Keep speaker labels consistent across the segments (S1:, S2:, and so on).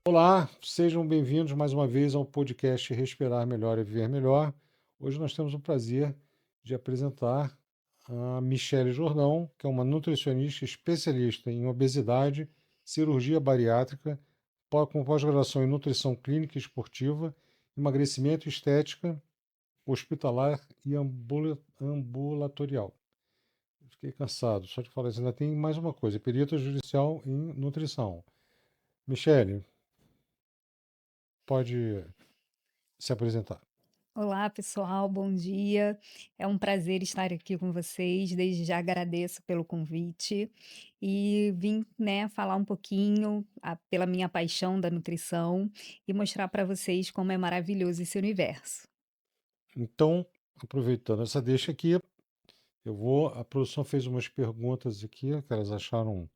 S1: Olá, sejam bem-vindos mais uma vez ao podcast Respirar Melhor e Viver Melhor. Hoje nós temos o prazer de apresentar a Michele Jordão, que é uma nutricionista especialista em obesidade, cirurgia bariátrica, com pós-graduação em nutrição clínica e esportiva, emagrecimento e estética, hospitalar e ambulatorial. Fiquei cansado, só de falar isso. Ainda tem mais uma coisa, perito judicial em nutrição. Michele, pode se apresentar.
S2: Olá, pessoal, bom dia. É um prazer estar aqui com vocês. Desde já agradeço pelo convite e vim, falar um pouquinho pela minha paixão da nutrição e mostrar para vocês como é maravilhoso esse universo.
S1: Então, aproveitando essa deixa aqui, a produção fez umas perguntas aqui que elas acharam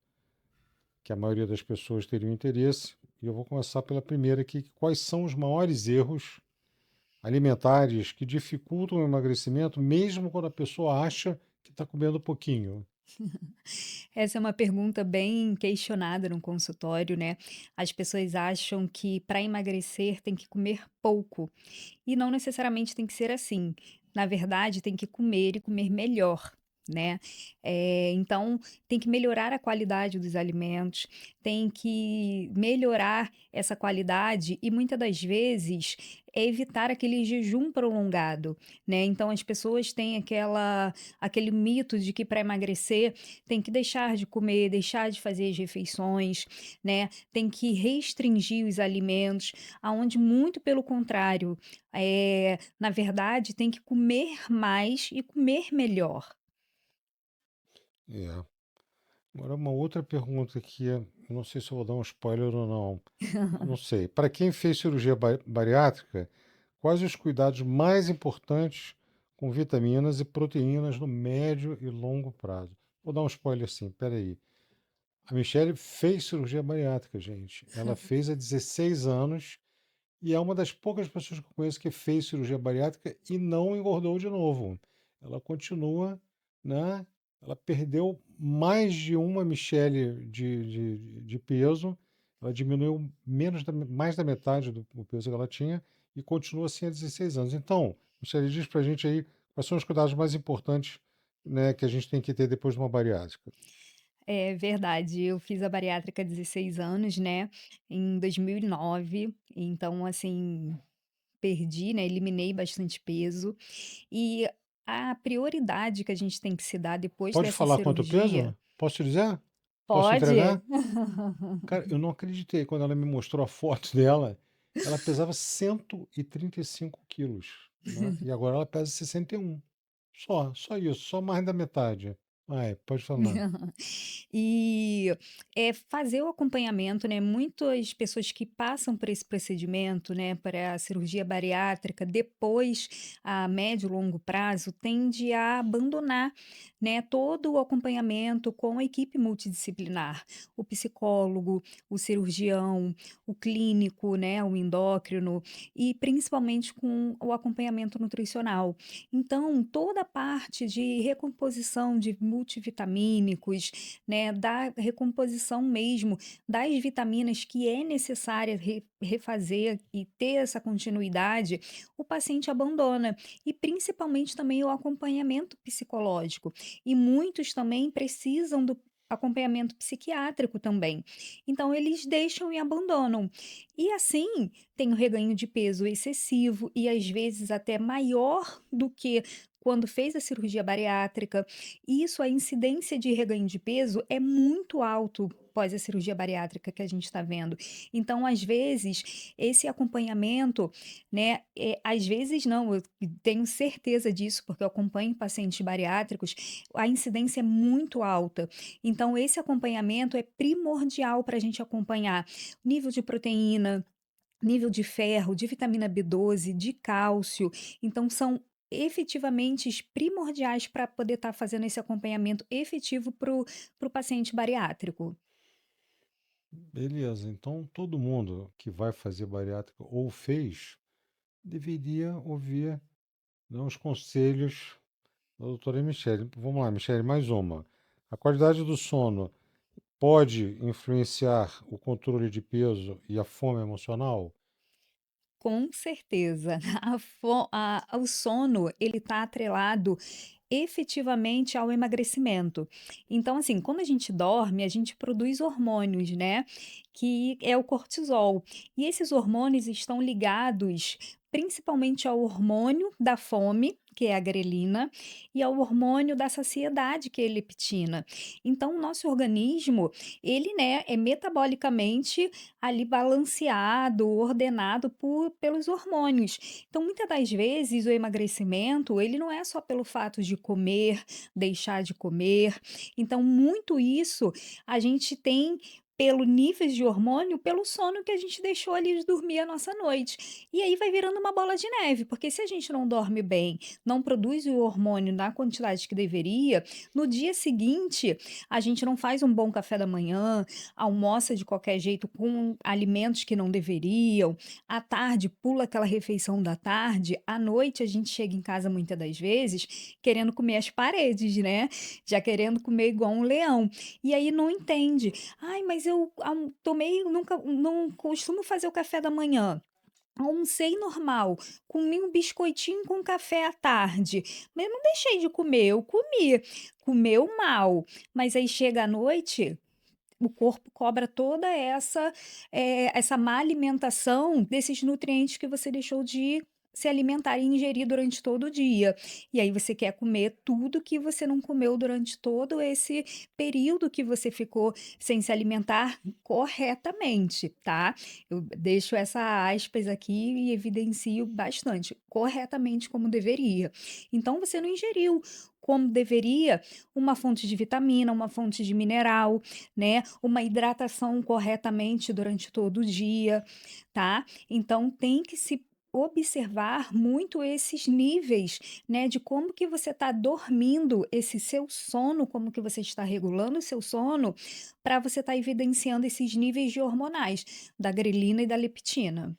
S1: que a maioria das pessoas teriam interesse, e eu vou começar pela primeira aqui, quais são os maiores erros alimentares que dificultam o emagrecimento, mesmo quando a pessoa acha que está comendo pouquinho?
S2: Essa é uma pergunta bem questionada no consultório, né? As pessoas acham que para emagrecer tem que comer pouco e não necessariamente tem que ser assim. Na verdade, tem que comer e comer melhor. Né? Então, tem que melhorar a qualidade dos alimentos, tem que melhorar essa qualidade e muitas das vezes evitar aquele jejum prolongado, né? Então, as pessoas têm aquele mito de que para emagrecer tem que deixar de comer, deixar de fazer as refeições, né? Tem que restringir os alimentos, aonde muito pelo contrário, na verdade, tem que comer mais e comer melhor.
S1: É. Agora, uma outra pergunta aqui, eu não sei se eu vou dar um spoiler ou não. Eu não sei. Para quem fez cirurgia bariátrica, quais os cuidados mais importantes com vitaminas e proteínas no médio e longo prazo? Vou dar um spoiler assim, peraí. A Michelle fez cirurgia bariátrica, gente. Ela fez há 16 anos e é uma das poucas pessoas que eu conheço que fez cirurgia bariátrica e não engordou de novo. Ela continua, né? Ela perdeu mais de uma Michelle de peso. Ela diminuiu mais da metade do peso que ela tinha e continua assim há 16 anos. Então, Michelle, diz pra gente aí quais são os cuidados mais importantes, né, que a gente tem que ter depois de uma bariátrica.
S2: É verdade, eu fiz a bariátrica há 16 anos, né, em 2009, então assim, perdi, né, eliminei bastante peso, e a prioridade que a gente tem que se dar depois
S1: Pode
S2: dessa
S1: falar quanto
S2: cirurgia
S1: peso? Posso te dizer? Posso
S2: pode?
S1: entregar? Cara, eu não acreditei quando ela me mostrou a foto dela. Ela pesava 135 quilos, né? E agora ela pesa 61. Só isso, só mais da metade. Vai, pode falar.
S2: E, fazer o acompanhamento, né, muitas pessoas que passam por esse procedimento, né, para a cirurgia bariátrica, depois, a médio e longo prazo, tende a abandonar, né, todo o acompanhamento com a equipe multidisciplinar, o psicólogo, o cirurgião, o clínico, né, o endócrino e principalmente com o acompanhamento nutricional. Então, toda a parte de recomposição de multivitamínicos, né, da recomposição mesmo das vitaminas que é necessária refazer e ter essa continuidade, o paciente abandona. E principalmente também o acompanhamento psicológico. E muitos também precisam do acompanhamento psiquiátrico também. Então, eles deixam e abandonam. E assim, tem o reganho de peso excessivo e às vezes até maior do que quando fez a cirurgia bariátrica. Isso, a incidência de reganho de peso é muito alto pós a cirurgia bariátrica que a gente está vendo. Então, às vezes, esse acompanhamento, né, às vezes não, eu tenho certeza disso, porque eu acompanho pacientes bariátricos, a incidência é muito alta. Então, esse acompanhamento é primordial para a gente acompanhar nível de proteína, nível de ferro, de vitamina B12, de cálcio, então são efetivamente primordiais para poder estar fazendo esse acompanhamento efetivo para o paciente bariátrico.
S1: Beleza, então todo mundo que vai fazer bariátrica ou fez deveria ouvir, né, os conselhos da doutora Michele. Vamos lá, Michele, mais uma. A qualidade do sono. pode influenciar o controle de peso e a fome emocional?
S2: Com certeza. O sono, ele está atrelado efetivamente ao emagrecimento. Então, assim, quando a gente dorme, a gente produz hormônios, né, que é o cortisol. E esses hormônios estão ligados principalmente ao hormônio da fome, que é a grelina, e ao hormônio da saciedade, que é a leptina. Então, o nosso organismo, ele, né, é metabolicamente ali balanceado, ordenado pelos hormônios. Então, muitas das vezes, o emagrecimento, ele não é só pelo fato de comer, deixar de comer. Então, muito isso a gente tem pelo níveis de hormônio, pelo sono que a gente deixou ali de dormir a nossa noite. E aí vai virando uma bola de neve, porque se a gente não dorme bem, não produz o hormônio na quantidade que deveria, no dia seguinte a gente não faz um bom café da manhã, almoça de qualquer jeito com alimentos que não deveriam, à tarde pula aquela refeição da tarde, à noite a gente chega em casa muitas das vezes querendo comer as paredes, né, já querendo comer igual um leão. E aí não entende: "Ai, mas eu tomei nunca não costumo fazer o café da manhã". Almocei normal, comi um biscoitinho com café à tarde, mas eu não deixei de comer, eu comi. Comeu mal, mas aí chega à noite, o corpo cobra toda essa má alimentação desses nutrientes que você deixou de se alimentar e ingerir durante todo o dia. E aí você quer comer tudo que você não comeu durante todo esse período que você ficou sem se alimentar corretamente, tá? Eu deixo essa aspas aqui e evidencio bastante, corretamente como deveria. Então você não ingeriu como deveria uma fonte de vitamina, uma fonte de mineral, né, uma hidratação corretamente durante todo o dia, tá? Então tem que se observar muito esses níveis, né, de como que você está dormindo, esse seu sono, como que você está regulando o seu sono, para você estar evidenciando esses níveis de hormonais, da grelina e da leptina.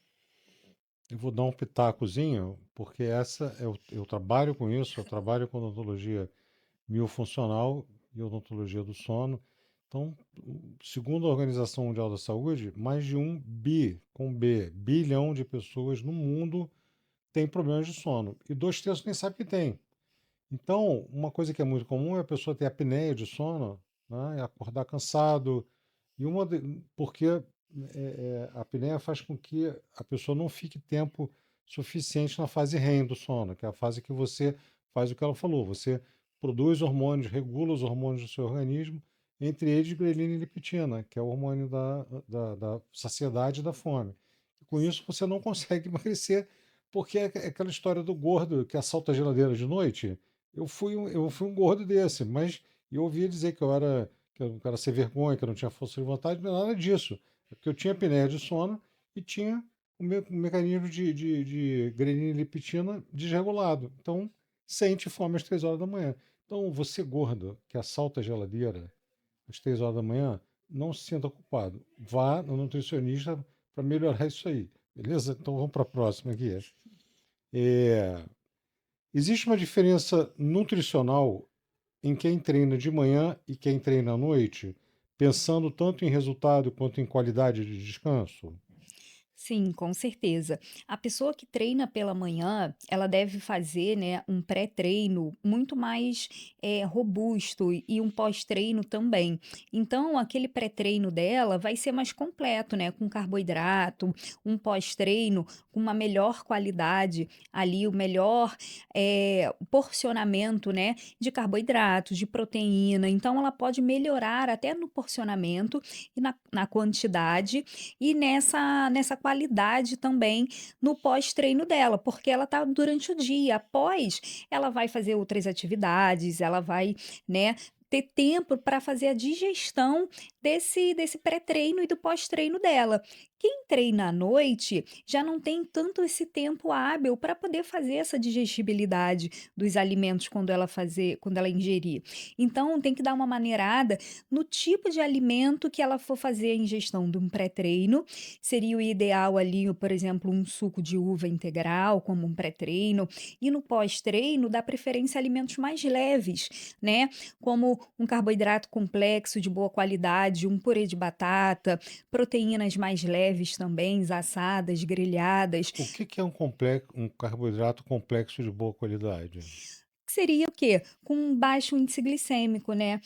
S1: Eu vou dar um pitacozinho, porque eu trabalho com isso, eu trabalho com odontologia miofuncional e odontologia do sono. Então, segundo a Organização Mundial da Saúde, mais de com B, bilhão de pessoas no mundo têm problemas de sono. E 2/3 nem sabe que tem. Então, uma coisa que é muito comum é a pessoa ter apneia de sono, né, e acordar cansado. Porque a apneia faz com que a pessoa não fique tempo suficiente na fase REM do sono, que é a fase que você faz o que ela falou, você produz hormônios, regula os hormônios do seu organismo, entre eles grelina e leptina, que é o hormônio da saciedade e da fome. E com isso você não consegue emagrecer, porque é aquela história do gordo que assalta a geladeira de noite. Eu fui um gordo desse, mas eu ouvia dizer que eu era sem vergonha, que eu não tinha força de vontade, não é nada disso. É porque eu tinha apneia de sono e tinha o mecanismo de grelina e leptina desregulado. Então, sente fome às 3 horas da manhã. Então, você gordo que assalta a geladeira às 3 horas da manhã, não se sinta culpado. Vá no nutricionista para melhorar isso aí. Beleza? Então, vamos para a próxima aqui. É, existe uma diferença nutricional em quem treina de manhã e quem treina à noite, pensando tanto em resultado quanto em qualidade de descanso?
S2: Sim, com certeza. A pessoa que treina pela manhã, ela deve fazer, né, um pré-treino muito mais robusto e um pós-treino também. Então, aquele pré-treino dela vai ser mais completo, né, com carboidrato, um pós-treino com uma melhor qualidade ali, o melhor porcionamento, né, de carboidratos, de proteína. Então, ela pode melhorar até no porcionamento e na quantidade e nessa qualidade também no pós-treino dela, porque ela tá durante o dia, após ela vai fazer outras atividades, ela vai, né, ter tempo para fazer a digestão desse pré-treino e do pós-treino dela. Quem treina à noite já não tem tanto esse tempo hábil para poder fazer essa digestibilidade dos alimentos quando ela ingerir. Então tem que dar uma maneirada no tipo de alimento que ela for fazer a ingestão de um pré-treino. Seria o ideal ali, por exemplo, um suco de uva integral como um pré-treino, e no pós-treino dá preferência a alimentos mais leves, né, como um carboidrato complexo de boa qualidade, um purê de batata, proteínas mais leves também, assadas, grelhadas.
S1: O que que é um carboidrato complexo de boa qualidade?
S2: Seria o quê? Com um baixo índice glicêmico, né,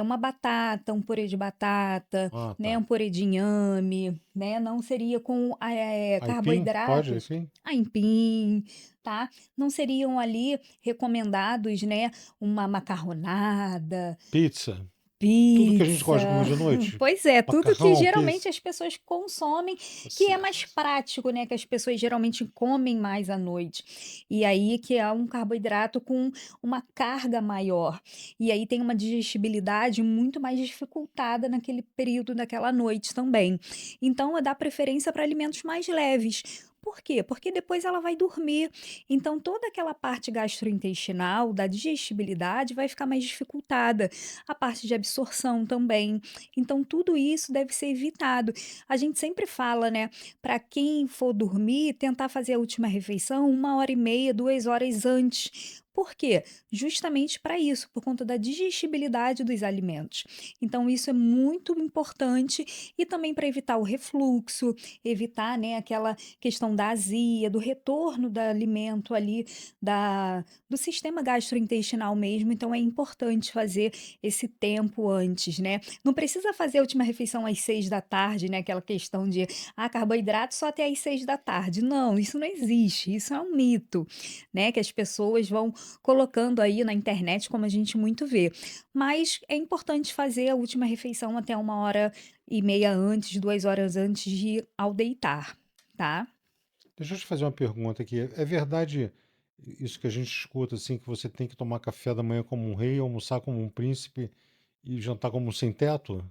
S2: uma batata, um purê de batata,
S1: Ah,
S2: né,
S1: tá.
S2: um purê de inhame, né, não seria com,
S1: Aipim? Pode
S2: carboidratos,
S1: aipim?
S2: aipim, tá, não seriam ali recomendados, né, uma macarronada,
S1: Pizza? Tudo que a gente gosta de comer
S2: pizza.
S1: de noite?
S2: Pois é, tudo que
S1: Macarrão,
S2: geralmente
S1: pizza?
S2: as pessoas consomem,
S1: Tá
S2: que é mais
S1: certo.
S2: prático, né, que as pessoas geralmente comem mais à noite. E aí que é um carboidrato com uma carga maior. E aí tem uma digestibilidade muito mais dificultada naquele período daquela noite também. Então, dá preferência para alimentos mais leves. Por quê? Porque depois ela vai dormir. Então, toda aquela parte gastrointestinal, da digestibilidade, vai ficar mais dificultada. A parte de absorção também. Então, tudo isso deve ser evitado. A gente sempre fala, né, para quem for dormir, tentar fazer a última refeição 1h30, 2 horas antes. Por quê? Justamente para isso, por conta da digestibilidade dos alimentos. Então, isso é muito importante e também para evitar o refluxo, evitar, né, aquela questão da azia, do retorno do alimento ali, do sistema gastrointestinal mesmo. Então, é importante fazer esse tempo antes, né. Não precisa fazer a última refeição às 6 da tarde, né, aquela questão de: "Ah, carboidrato só até às 6 da tarde". Não, isso não existe, isso é um mito, né, que as pessoas vão colocando aí na internet, como a gente muito vê. Mas é importante fazer a última refeição até 1h30 antes, 2 horas antes de ir ao deitar, tá?
S1: Deixa eu te fazer uma pergunta aqui. É verdade isso que a gente escuta, assim, que você tem que tomar café da manhã como um rei, almoçar como um príncipe e jantar como um sem-teto?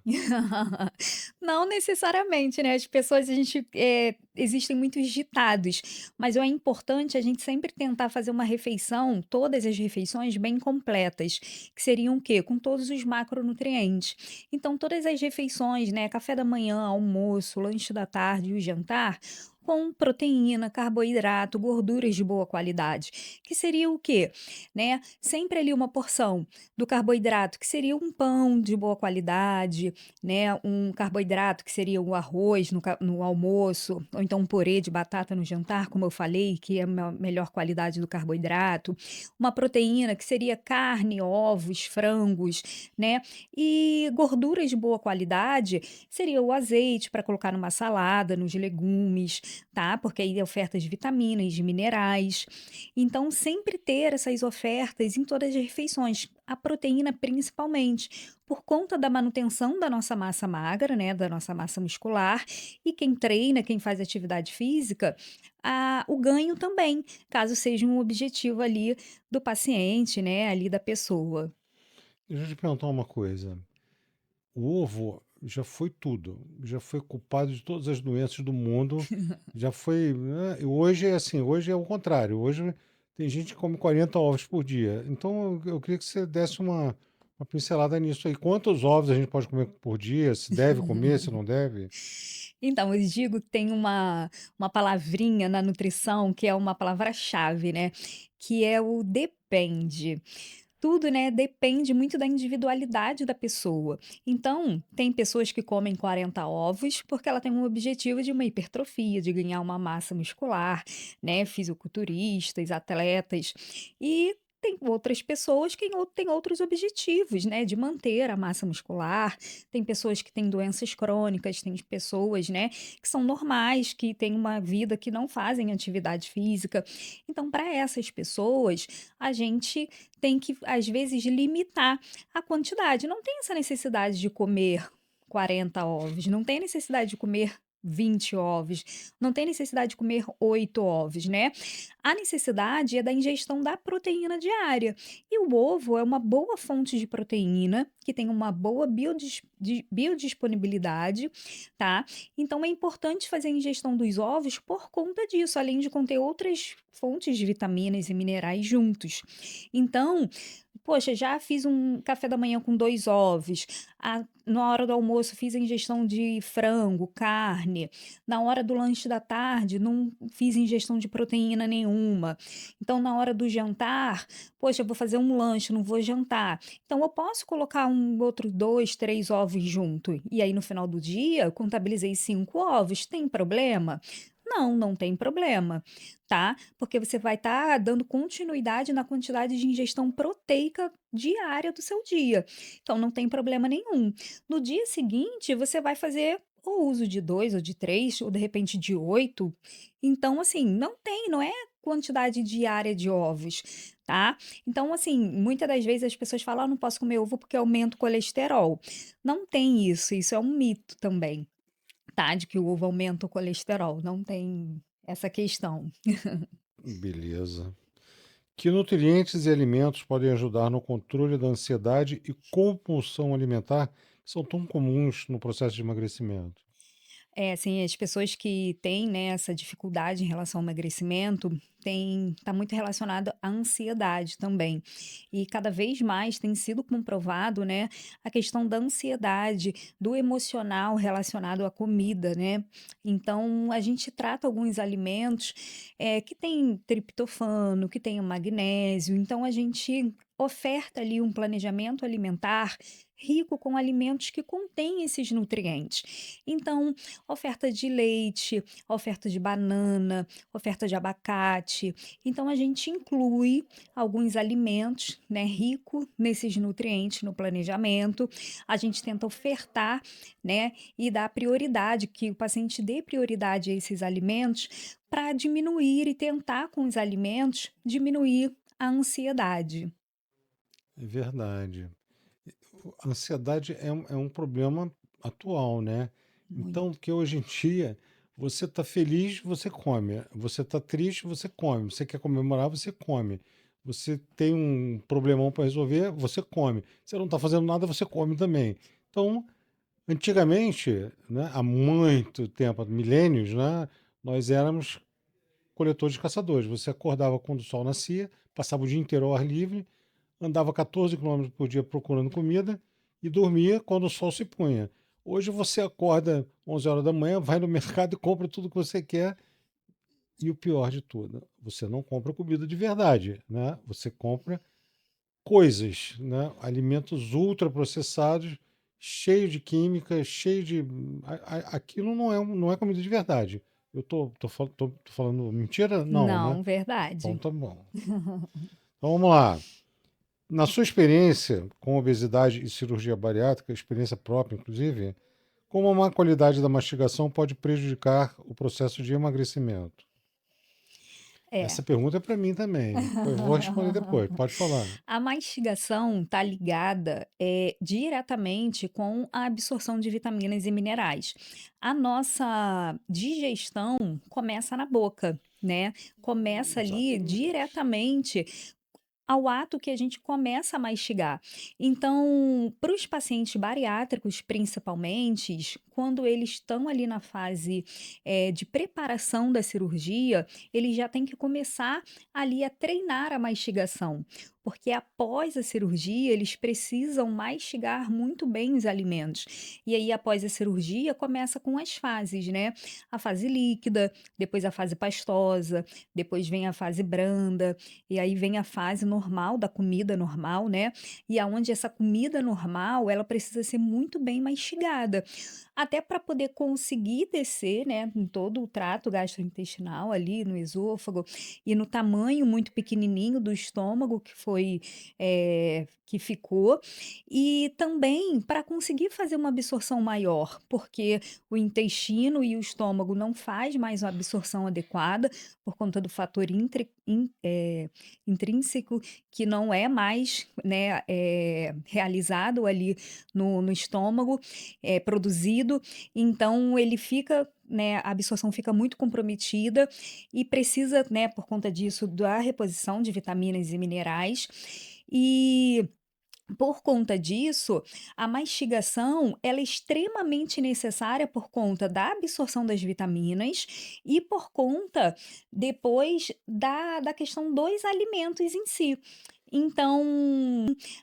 S2: Não necessariamente, né, as pessoas existem muitos ditados, mas é importante a gente sempre tentar fazer uma refeição, todas as refeições bem completas, que seriam o quê? Com todos os macronutrientes. Então todas as refeições, né, café da manhã, almoço, lanche da tarde e o jantar, com proteína, carboidrato, gorduras de boa qualidade, que seria o quê? Né, sempre ali uma porção do carboidrato, que seria um pão de boa qualidade, né, um carboidrato que seria o arroz no almoço, ou então um purê de batata no jantar, como eu falei, que é a melhor qualidade do carboidrato, uma proteína que seria carne, ovos, frangos, né, e gorduras de boa qualidade seria o azeite para colocar numa salada, nos legumes, tá, porque aí é oferta de vitaminas, de minerais. Então sempre ter essas ofertas em todas as refeições, a proteína principalmente, por conta da manutenção da nossa massa magra, né, da nossa massa muscular, e quem treina, quem faz atividade física, o ganho também, caso seja um objetivo ali do paciente, né, ali da pessoa.
S1: Deixa eu te perguntar uma coisa. O ovo já foi tudo, já foi culpado de todas as doenças do mundo, já foi, né, hoje é assim, hoje é o contrário, hoje tem gente que come 40 ovos por dia. Então eu queria que você desse uma pincelada nisso aí. Quantos ovos a gente pode comer por dia? Se deve comer, se não deve?
S2: Então, eu digo que tem uma palavrinha na nutrição que é uma palavra-chave, né, que é o depende. Tudo, né, depende muito da individualidade da pessoa. Então, tem pessoas que comem 40 ovos porque ela tem um objetivo de uma hipertrofia, de ganhar uma massa muscular, né, fisiculturistas, atletas. E tem outras pessoas que têm outros objetivos, né, de manter a massa muscular. Tem pessoas que têm doenças crônicas, tem pessoas, né, que são normais, que têm uma vida que não fazem atividade física. Então, para essas pessoas, a gente tem que, às vezes, limitar a quantidade. Não tem essa necessidade de comer 40 ovos, não tem necessidade de comer 20 ovos, não tem necessidade de comer 8 ovos, né. A necessidade é da ingestão da proteína diária. E o ovo é uma boa fonte de proteína, que tem uma boa biodisponibilidade, tá? Então é importante fazer a ingestão dos ovos por conta disso, além de conter outras fontes de vitaminas e minerais juntos. Então, poxa, já fiz um café da manhã com 2 ovos, na hora do almoço fiz a ingestão de frango, carne, na hora do lanche da tarde não fiz ingestão de proteína nenhuma. Então na hora do jantar, poxa, eu vou fazer um lanche, não vou jantar. Então eu posso colocar um outro 2, 3 ovos junto, e aí no final do dia eu contabilizei 5 ovos, tem problema? Não, não tem problema, tá? Porque você vai estar dando continuidade na quantidade de ingestão proteica diária do seu dia. Então não tem problema nenhum. No dia seguinte, você vai fazer o uso de 2 ou de 3 ou de repente de 8. Então, assim, não é quantidade diária de ovos, tá? Então, assim, muitas das vezes as pessoas falam: "Ah, não posso comer ovo porque aumenta o colesterol". Não tem isso, isso é um mito também, tá? De que o ovo aumenta o colesterol, não tem essa questão.
S1: Beleza. Que nutrientes e alimentos podem ajudar no controle da ansiedade e compulsão alimentar, que são tão comuns no processo de emagrecimento?
S2: É, assim, as pessoas que têm, né, essa dificuldade em relação ao emagrecimento, tá muito relacionado à ansiedade também. E cada vez mais tem sido comprovado, né, a questão da ansiedade, do emocional relacionado à comida, né? Então, a gente trata alguns alimentos, que tem triptofano, que tem o magnésio, então a gente oferta ali um planejamento alimentar rico com alimentos que contêm esses nutrientes. Então, oferta de leite, oferta de banana, oferta de abacate. Então a gente inclui alguns alimentos, né, rico nesses nutrientes no planejamento. A gente tenta ofertar, né, e dar prioridade, que o paciente dê prioridade a esses alimentos para diminuir e tentar com os alimentos diminuir a ansiedade.
S1: É verdade. A ansiedade é um problema atual, né? Então,
S2: Muito.
S1: que hoje em dia, você está feliz, você come. Você está triste, você come. Você quer comemorar, você come. Você tem um problemão para resolver, você come. Você não está fazendo nada, você come também. Então, antigamente, né, há muito tempo, há milênios, né, nós éramos coletores e caçadores. Você acordava quando o sol nascia, passava o dia inteiro ao ar livre, andava 14 quilômetros por dia procurando comida e dormia quando o sol se punha. Hoje você acorda 11 horas da manhã, vai no mercado e compra tudo que você quer. E o pior de tudo, você não compra comida de verdade, né? Você compra coisas, né? Alimentos ultraprocessados, cheios de química, cheio de. Aquilo não é comida de verdade. Eu tô falando mentira? Não, né?
S2: Não,
S1: Então
S2: verdade.
S1: tá bom. Então vamos lá. Na sua experiência com obesidade e cirurgia bariátrica, experiência própria, inclusive, como a má qualidade da mastigação pode prejudicar o processo de emagrecimento?
S2: É.
S1: Essa pergunta é para mim também. Eu vou responder depois. Pode falar.
S2: A mastigação está ligada, diretamente com a absorção de vitaminas e minerais. A nossa digestão começa na boca, né, começa ali
S1: Exatamente.
S2: diretamente ao ato que a gente começa a mastigar. Então, para os pacientes bariátricos, principalmente, quando eles estão ali na fase, de preparação da cirurgia, eles já têm que começar ali a treinar a mastigação, porque após a cirurgia eles precisam mastigar muito bem os alimentos. E aí após a cirurgia começa com as fases, né, a fase líquida, depois a fase pastosa, depois vem a fase branda, e aí vem a fase normal da comida normal, né, e aonde essa comida normal, ela precisa ser muito bem mastigada, até para poder conseguir descer, né, em todo o trato gastrointestinal ali no esôfago e no tamanho muito pequenininho do estômago que ficou, e também para conseguir fazer uma absorção maior, porque o intestino e o estômago não faz mais uma absorção adequada por conta do fator intrínseco que não é mais, né, realizado ali no estômago, produzido, então ele fica né, a absorção fica muito comprometida e precisa, né, por conta disso, da reposição de vitaminas e minerais. E por conta disso, a mastigação ela é extremamente necessária por conta da absorção das vitaminas e por conta depois da questão dos alimentos em si. Então,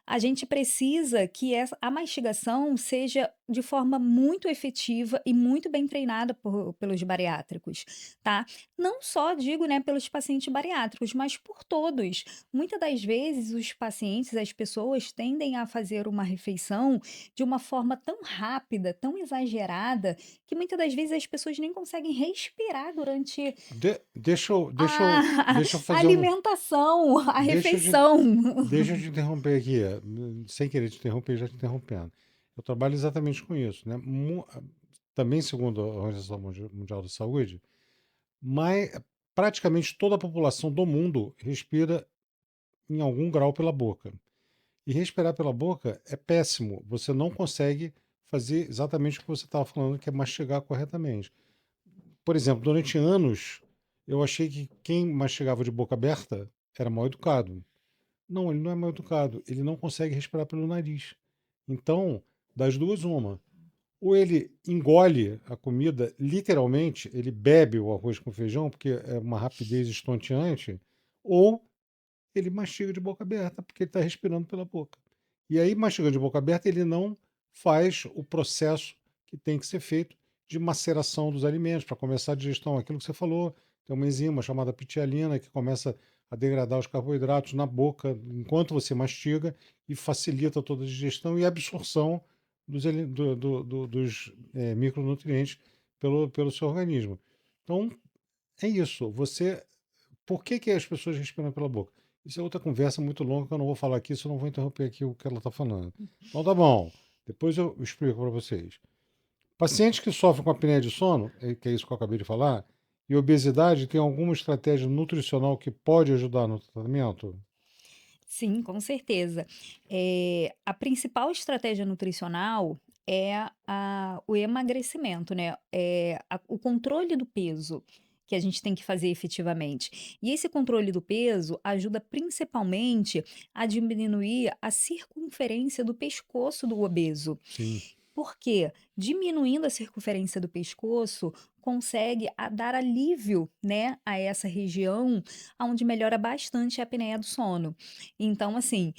S2: a gente precisa que a mastigação seja de forma muito efetiva e muito bem treinada pelos bariátricos, tá? Não só digo, né, pelos pacientes bariátricos, mas por todos. Muitas das vezes os pacientes, as pessoas tendem a fazer uma refeição de uma forma tão rápida, tão exagerada, que muitas das vezes as pessoas nem conseguem respirar durante a
S1: Deixa eu
S2: a
S1: fazer um.
S2: alimentação, a
S1: Deixa eu te,
S2: refeição.
S1: deixa eu te interromper aqui, sem querer te interromper, já te interrompendo. Eu trabalho exatamente com isso, né? Também segundo a Organização Mundial da Saúde, mas praticamente toda a população do mundo respira em algum grau pela boca. E respirar pela boca é péssimo. Você não consegue fazer exatamente o que você estava falando, que é mastigar corretamente. Por exemplo, durante anos, eu achei que quem mastigava de boca aberta era mal educado. Não, ele não é mal educado. Ele não consegue respirar pelo nariz. Então, das duas, uma. Ou ele engole a comida, literalmente, ele bebe o arroz com feijão, porque é uma rapidez estonteante, ou ele mastiga de boca aberta, porque ele está respirando pela boca. E aí, mastigando de boca aberta, ele não faz o processo que tem que ser feito de maceração dos alimentos, para começar a digestão. Aquilo que você falou, tem uma enzima chamada pitialina que começa a degradar os carboidratos na boca enquanto você mastiga e facilita toda a digestão e a absorção dos micronutrientes pelo seu organismo. Então, é isso. Por que as pessoas respiram pela boca? Isso é outra conversa muito longa que eu não vou falar aqui, senão eu vou interromper aqui o que ela está falando. Então tá bom. Depois eu explico para vocês. Pacientes que sofrem com apneia de sono, que é isso que eu acabei de falar, e obesidade, tem alguma estratégia nutricional que pode ajudar no tratamento?
S2: Sim, com certeza. A principal estratégia nutricional é o emagrecimento, né, o controle do peso que a gente tem que fazer efetivamente. E esse controle do peso ajuda principalmente a diminuir a circunferência do pescoço do obeso.
S1: Sim,
S2: Porque diminuindo a circunferência do pescoço, consegue dar alívio, né, a essa região, aonde melhora bastante a apneia do sono. Então, assim,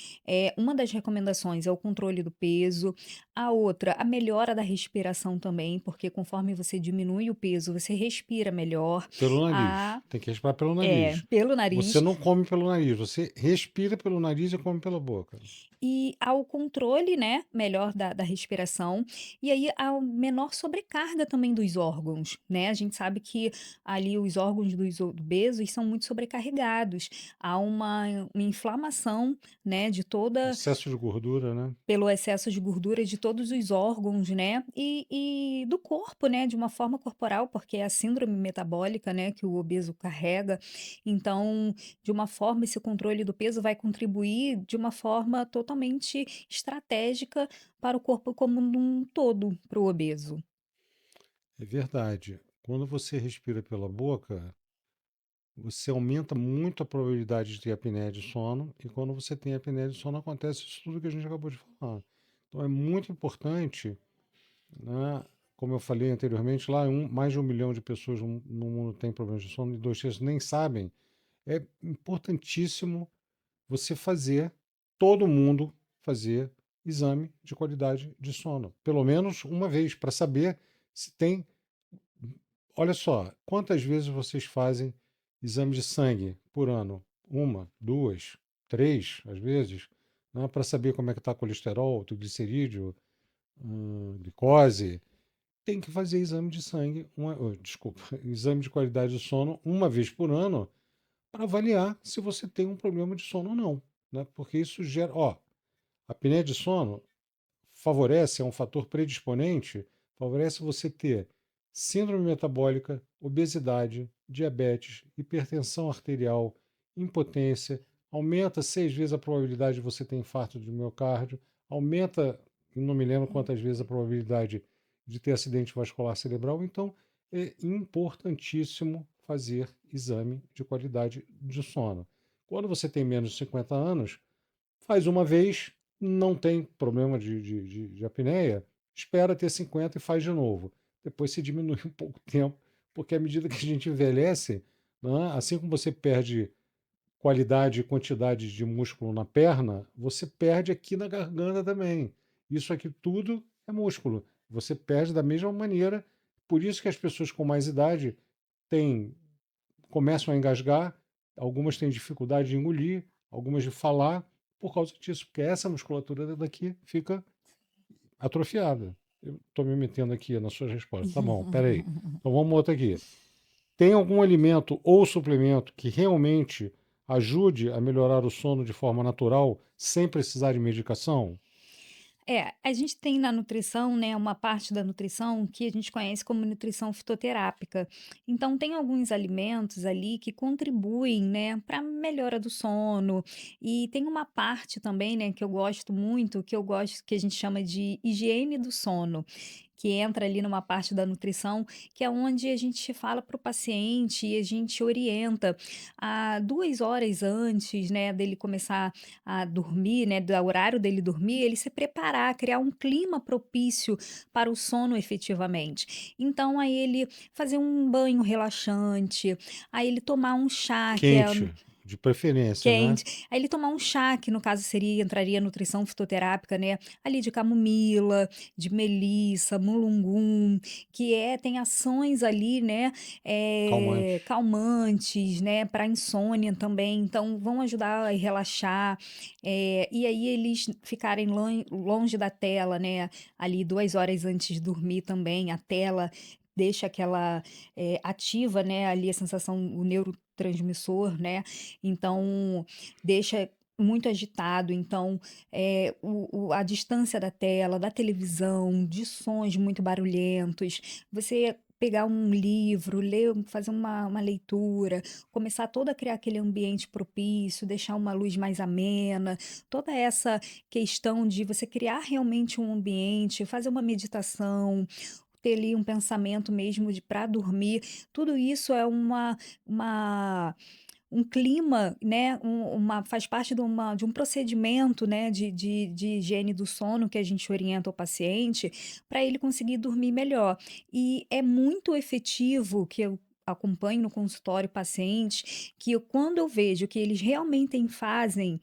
S2: uma das recomendações é o controle do peso, a outra, a melhora da respiração também, porque conforme você diminui o peso, você respira melhor.
S1: pelo nariz.
S2: A
S1: Tem que respirar pelo nariz.
S2: Pelo
S1: Você
S2: nariz.
S1: não come pelo nariz, você respira pelo nariz e come pela boca.
S2: E ao controle, né, melhor da respiração, e aí ao menor sobrecarga também dos órgãos, né, a gente sabe que ali os órgãos dos obesos são muito sobrecarregados, há uma inflamação, né, de toda
S1: Excesso de gordura, né?
S2: pelo excesso de gordura de todos os órgãos, né, e do corpo, né, de uma forma corporal, porque é a síndrome metabólica, né, que o obeso carrega. Então, de uma forma, esse controle do peso vai contribuir de uma forma totalmente estratégica para o corpo como um todo, para o obeso.
S1: É verdade. Quando você respira pela boca, você aumenta muito a probabilidade de ter apneia de sono, e quando você tem apneia de sono, acontece isso tudo que a gente acabou de falar. Então é muito importante, né? Como eu falei anteriormente, lá mais de 1 milhão de pessoas no mundo têm problemas de sono e 2 terços nem sabem. É importantíssimo você fazer, todo mundo fazer exame de qualidade de sono, pelo menos uma vez, para saber se tem. Olha só, quantas vezes vocês fazem exame de sangue por ano? Uma, duas, três, às vezes, né? Para saber como é que está colesterol, triglicerídeo, glicose. Tem que fazer exame de sangue, desculpa, exame de qualidade do sono uma vez por ano para avaliar se você tem um problema de sono ou não, né? Porque isso gera, ó, a apneia de sono favorece, é um fator predisponente, favorece você ter síndrome metabólica, obesidade, diabetes, hipertensão arterial, impotência, aumenta 6 vezes a probabilidade de você ter infarto de miocárdio, aumenta, não me lembro quantas vezes a probabilidade de ter acidente vascular cerebral. Então, é importantíssimo fazer exame de qualidade de sono. Quando você tem menos de 50 anos, faz uma vez, não tem problema de apneia, espera ter 50 e faz de novo. Depois se diminui um pouco o tempo, porque à medida que a gente envelhece, né, assim como você perde qualidade e quantidade de músculo na perna, você perde aqui na garganta também. Isso aqui tudo é músculo. Você perde da mesma maneira. Por isso que as pessoas com mais idade têm, começam a engasgar, algumas têm dificuldade de engolir, algumas de falar, por causa disso, porque essa musculatura daqui fica atrofiada. Eu estou me metendo aqui nas suas respostas. Tá bom, peraí. Então vamos outra aqui. Tem algum alimento ou suplemento que realmente ajude a melhorar o sono de forma natural, sem precisar de medicação?
S2: É, a gente tem na nutrição, né, uma parte da nutrição que a gente conhece como nutrição fitoterápica. Então, tem alguns alimentos ali que contribuem, né, para a melhora do sono. E tem uma parte também, né, que eu gosto muito, que eu gosto, que a gente chama de higiene do sono, que entra ali numa parte da nutrição, que é onde a gente fala para o paciente e a gente orienta a 2 horas antes, né, dele começar a dormir, né, do horário dele dormir, ele se preparar, criar um clima propício para o sono efetivamente. Então, aí ele fazer um banho relaxante, aí ele tomar um chá que é
S1: Quente, de preferência, né?
S2: quente, aí ele tomar um chá, que no caso seria entraria nutrição fitoterápica, né, ali de camomila, de melissa, mulungum, que tem ações ali, né,
S1: Calmante.
S2: calmantes, né, para insônia também, então vão ajudar a relaxar, e aí eles ficarem longe da tela, né, ali 2 horas antes de dormir também, a tela deixa aquela, ativa, né, ali a sensação, o neurotransmissor, né, então, deixa muito agitado, então, a distância da tela, da televisão, de sons muito barulhentos, você pegar um livro, ler, fazer uma leitura, começar todo a criar aquele ambiente propício, deixar uma luz mais amena, toda essa questão de você criar realmente um ambiente, fazer uma meditação, ter ali um pensamento mesmo de para dormir, tudo isso é uma um clima, né, faz parte de um procedimento, né, de higiene do sono que a gente orienta o paciente, para ele conseguir dormir melhor. E é muito efetivo que eu acompanho no consultório pacientes, que quando eu vejo que eles realmente fazem,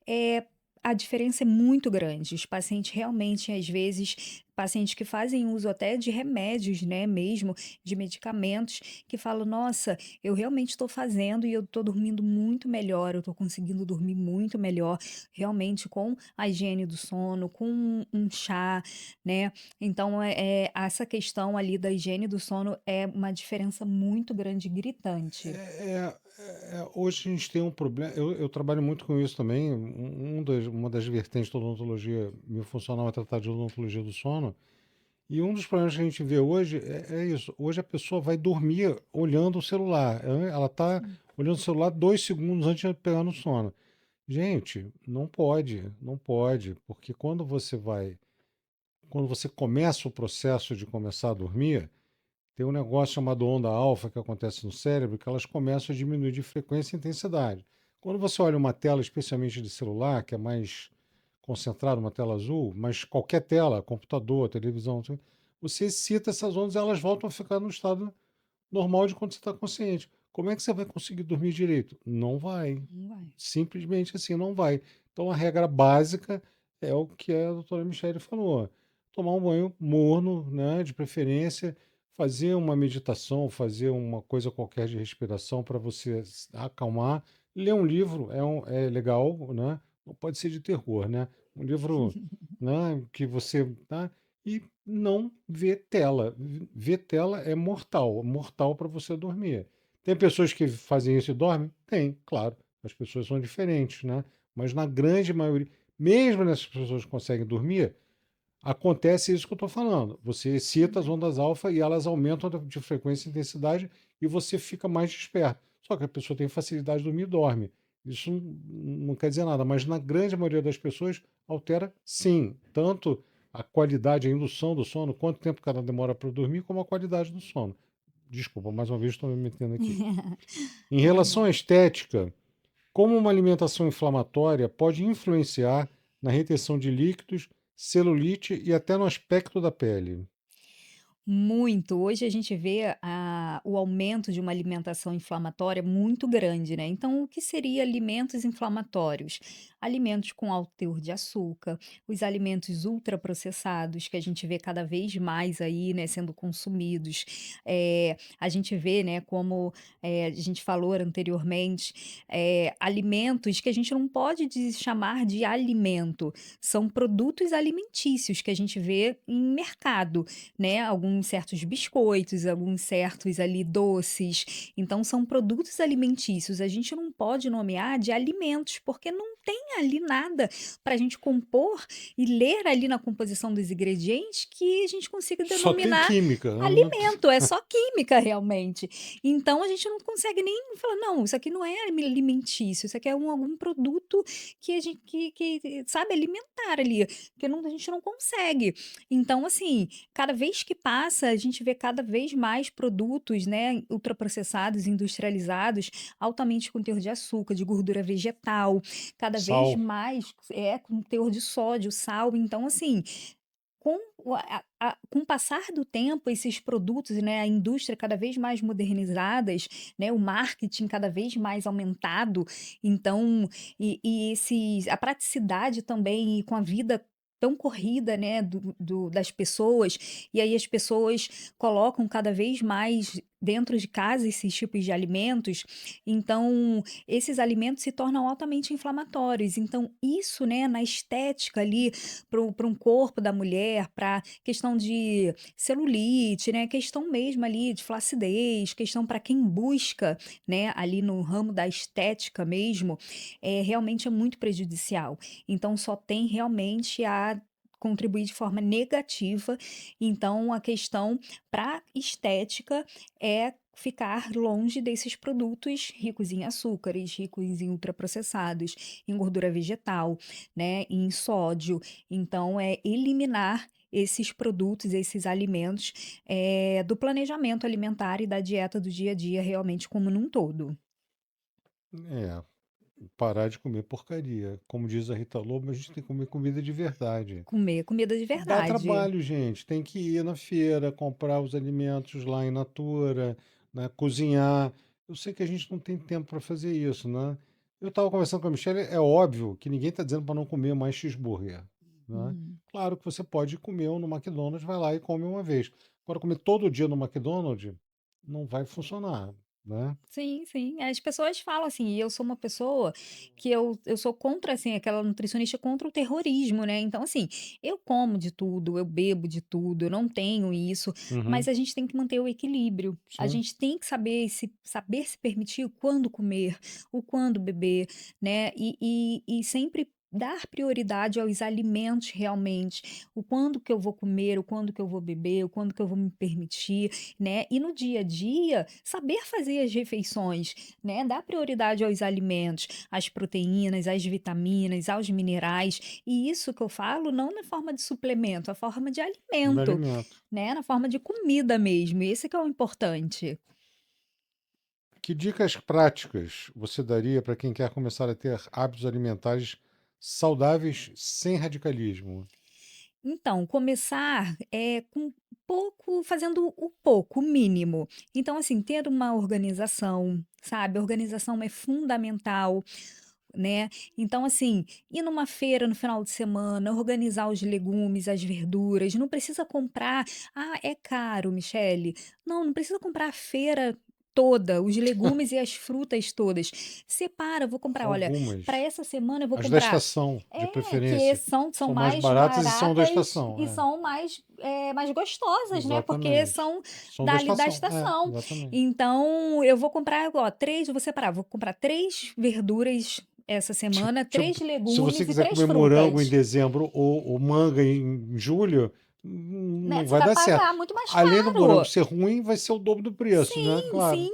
S2: é, a diferença é muito grande. Os pacientes realmente, às vezes, pacientes que fazem uso até de remédios, né, mesmo, de medicamentos, que falam: "Nossa, eu realmente estou fazendo e eu estou dormindo muito melhor, eu estou conseguindo dormir muito melhor, realmente com a higiene do sono, com um chá", né. Então, essa questão ali da higiene do sono é uma diferença muito grande, gritante.
S1: Hoje a gente tem um problema. Eu trabalho muito com isso também. Uma das vertentes da odontologia, meu funcional é tratar de odontologia do sono. E um dos problemas que a gente vê hoje é isso. Hoje a pessoa vai dormir olhando o celular. Ela está olhando o celular 2 segundos antes de pegar no sono. Gente, não pode, não pode, porque quando você começa o processo de começar a dormir, tem um negócio chamado onda alfa que acontece no cérebro, que elas começam a diminuir de frequência e intensidade. Quando você olha uma tela, especialmente de celular, que é mais concentrada, uma tela azul, mas qualquer tela, computador, televisão, você excita essas ondas e elas voltam a ficar no estado normal de quando você está consciente. Como é que você vai conseguir dormir direito? Não vai.
S2: Não vai.
S1: Simplesmente assim, não vai. Então a regra básica é o que a doutora Michele falou. Tomar um banho morno, né, de preferência, fazer uma meditação, fazer uma coisa qualquer de respiração para você acalmar. Ler um livro é legal, né? Não pode ser de terror, né? Um livro, né, que você, tá? E não ver tela. Ver tela é mortal, mortal para você dormir. Tem pessoas que fazem isso e dormem? Tem, claro. As pessoas são diferentes, né? Mas na grande maioria, mesmo nessas pessoas que conseguem dormir, acontece isso que eu estou falando. Você excita as ondas alfa e elas aumentam de frequência e intensidade e você fica mais desperto. Só que a pessoa tem facilidade de dormir e dorme. Isso não quer dizer nada, mas na grande maioria das pessoas altera sim, tanto a qualidade, a indução do sono, quanto tempo que ela demora para dormir, como a qualidade do sono. Desculpa, mais uma vez estou me metendo aqui. Em relação à estética, como uma alimentação inflamatória pode influenciar na retenção de líquidos, celulite e até no aspecto da pele?
S2: Muito. Hoje a gente vê o aumento de uma alimentação inflamatória muito grande, né? Então, o que seria alimentos inflamatórios? Alimentos com alto teor de açúcar, os alimentos ultraprocessados, que a gente vê cada vez mais aí, né, sendo consumidos. A gente vê, né, como a gente falou anteriormente, alimentos que a gente não pode chamar de alimento, são produtos alimentícios que a gente vê em mercado, né, alguns certos biscoitos, alguns certos ali doces. Então são produtos alimentícios, a gente não pode nomear de alimentos, porque não tem ali nada para a gente compor e ler ali na composição dos ingredientes que a gente consiga
S1: Só tem
S2: denominar
S1: química.
S2: alimento, é só química realmente. Então a gente não consegue nem falar: "Não, isso aqui não é alimentício, isso aqui é algum produto que a gente que sabe, alimentar ali", porque não a gente não consegue. Então assim, cada vez que passa, a gente vê cada vez mais produtos, né, ultraprocessados, industrializados, altamente com teor de açúcar, de gordura vegetal, cada vez
S1: Sal.
S2: mais com teor de sódio, sal. Então, assim, com o passar do tempo, esses produtos, né, a indústria cada vez mais modernizadas, né, o marketing cada vez mais aumentado, então, a praticidade também, e com a vida tão corrida, né, das pessoas, e aí as pessoas colocam cada vez mais dentro de casa esses tipos de alimentos, então esses alimentos se tornam altamente inflamatórios. Então, isso, né, na estética ali, para um corpo da mulher, para questão de celulite, né, questão mesmo ali de flacidez, questão para quem busca, né, ali no ramo da estética mesmo, realmente é muito prejudicial. Então só tem realmente a contribuir de forma negativa. Então a questão para estética é ficar longe desses produtos ricos em açúcares, ricos em ultraprocessados, em gordura vegetal, né, em sódio. Então, é eliminar esses produtos, esses alimentos, do planejamento alimentar e da dieta do dia a dia, realmente como num todo.
S1: É, parar de comer porcaria. Como diz a Rita Lobo, a gente tem que comer comida de verdade.
S2: Comer comida de
S1: Dá
S2: verdade.
S1: trabalho, gente. Tem que ir na feira, comprar os alimentos lá em natura, né, cozinhar. Eu sei que a gente não tem tempo para fazer isso, né? Eu estava conversando com a Michelle, é óbvio que ninguém está dizendo para não comer mais cheeseburger, né?
S2: Hum.
S1: Claro que você pode comer um no McDonald's, vai lá e come uma vez. Agora, comer todo dia no McDonald's não vai funcionar, né?
S2: Sim, sim. As pessoas falam assim, e eu sou uma pessoa que eu sou contra, assim, aquela nutricionista contra o terrorismo, né. Então, assim, eu como de tudo, eu bebo de tudo, eu não tenho isso, mas
S1: Uhum,
S2: a gente tem que manter o equilíbrio. A
S1: sim.
S2: gente tem que saber se permitir o quando comer, o quando beber, né, e sempre dar prioridade aos alimentos realmente, o quando que eu vou comer, o quando que eu vou beber, o quando que eu vou me permitir, né? E no dia a dia, saber fazer as refeições, né? Dar prioridade aos alimentos, às proteínas, às vitaminas, aos minerais. E isso que eu falo não na forma de suplemento, a forma de
S1: De
S2: alimento,
S1: alimento.
S2: né? Na forma de comida mesmo. Esse que é o importante.
S1: Que dicas práticas você daria para quem quer começar a ter hábitos alimentares saudáveis sem radicalismo?
S2: Então, começar com pouco, fazendo o pouco, o mínimo. Então, assim, ter uma organização, sabe? A organização é fundamental, né. Então, assim, ir numa feira no final de semana, organizar os legumes, as verduras, não precisa comprar: "Ah, é caro, Michele". Não, não precisa comprar a feira toda, os legumes e as frutas todas. Separa, vou comprar, olha, para
S1: Algumas.
S2: essa semana eu vou
S1: As da
S2: comprar
S1: estação, de
S2: que
S1: preferência.
S2: são
S1: São mais
S2: mais
S1: baratas e são da
S2: baratas
S1: estação.
S2: e
S1: É,
S2: são mais gostosas, né, porque
S1: exatamente.
S2: são
S1: São da
S2: dali da
S1: estação. É,
S2: estação.
S1: exatamente.
S2: Então, eu vou comprar, ó, 3, eu vou separar, vou comprar 3 verduras essa semana,
S1: Tipo,
S2: 3
S1: se você
S2: legumes e
S1: quiser
S2: 3
S1: comer morango em
S2: frutas.
S1: dezembro ou manga em julho,
S2: Né,
S1: não
S2: você
S1: vai
S2: vai
S1: dar certo.
S2: pagar muito mais
S1: Além do morango
S2: caro.
S1: ser ruim, vai ser o dobro do preço, né?
S2: Sim,
S1: Claro.
S2: sim.